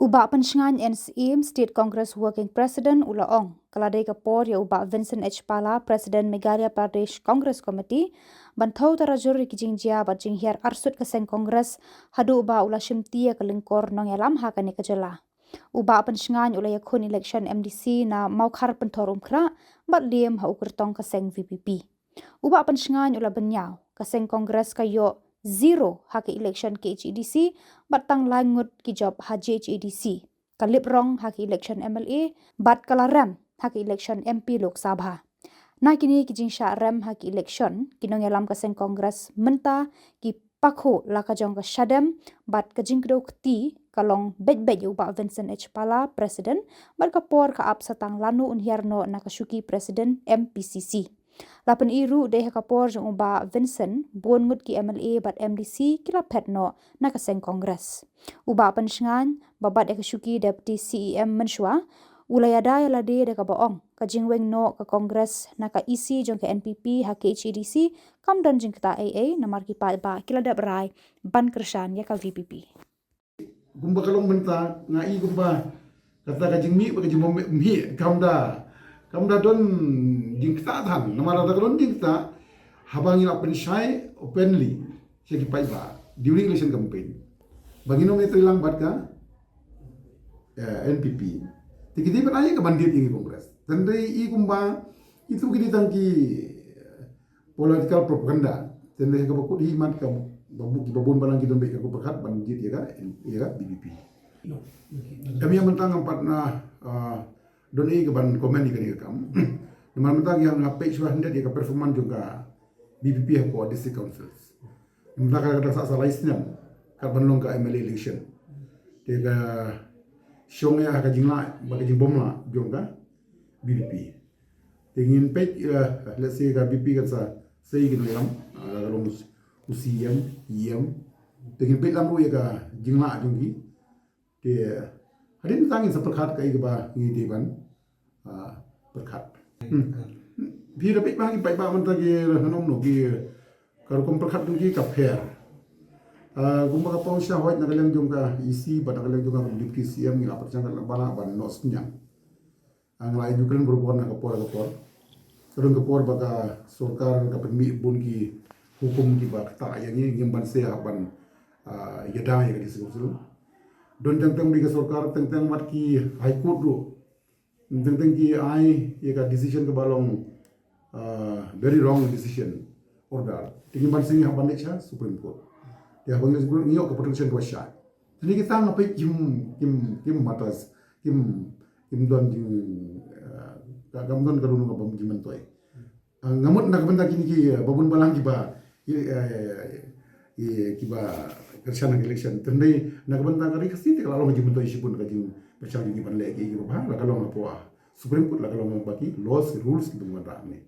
Uba pensyengan NCM State Congress Working President Ula Ong, Kaladai Khubor ya uba Vincent H. Pala, President Meghalaya Pradesh Congress Committee, bantau tarajur kijingjia bajinghiar arsut keseng Congress, hadu uba ula shimti ya kelingkor Nongialam hakani kejela. Uba pensyengan ula yakun Elekshon MDC na maukar pentorum kra, bat liem ha ukertong keseng VPP. Uba pensyengan ula benyau, keseng Congress kayo zero haki election ke HEDC batang langut ki job haji HEDC kalip rong haki election MLA bat kalaram haki election MP Lok Sabha na kini kijing sya rem haki election kinongelam kaseng Kongres menta ki pakho lakajong ka Shadem bat kajing kdo kti kalong bet uba Vincent H. Pala President bat kapor ka ap satang lanu unhiarno nakasuki President MPCC. Lapan iru deh kapor jong uba Vincent buon ngut ki MLA bat MDC kila petno na kaseng Kongres. Uba pensyengan babat ekasuki Deputy CEM mensua ulayada yalade de kabaong kajingweng no ka Kongres na ka isi jong ka NPP ha ke HEDC kam dan jing kata AA na marki pa ba kila da berai ban kersan ya ka VPP. Gumba kalong menta ngai gumba kata kajing mi kajing mi kamda don jingta than namara da don jingta habang ina pensyai openly segi paiba during election campaign bagino me trilang bat ka NPP tikiti ban aja ke bandit ini kongres dan dei I kumba itu kini tangki political propaganda dan dei ka bakut himat ka babun balang kita baik ka berkat bandit ya ka BBP kami yang mentang empat na don I keban komen ikan kam. Namun mentang yang ngapai suah hendak dia ke performan juga BPP ko district councils. Mentang kada salah islam karban long ka MLA election. Dia ka Shillong ya ka jingla ba ka jingbomla juga BPP. Tingin page let's say ka BPP kan sa sei gino yam long usiyam yam. Tingin page lam ru ya ka jingla junggi. Dia hadin tangin sa perkhat ka iba ngi deban berkat. Bila baik bang baik bang mentang ki hanom no ki kalau kom berkat tu ki kapher. Gumba ka pau sya hoit nakaleng jong ka isi ba nakaleng jong ka deputy CM ni apa jang bala ban nos nyang. Ang lain juga berbuat nak kapor. Kadang kapor baka sorkar ka pemi bun ki hukum ki ba ta yang ni yang ban se ban yada ya di seluruh. Don tentang di sorkar tentang mat ki high court ro tentang ki ai ya ka decision ke balong very wrong decision order tingin ban sing haban lecha Supreme Court ya bang Supreme ngiok ke protection to shy jadi kita ngapai kim matas kim don jing gamdon ka dunu ka bam jiman toy ngamut nak benda kini ki babun balang ki ba ki ba kerjaan election tendai nak benda ka rikasi te kalau jiman toy sipun ka jing percaya di ban lagi ki ba la kalau ngapo Supreme Court la kalau ngabaki laws rules ki bang ni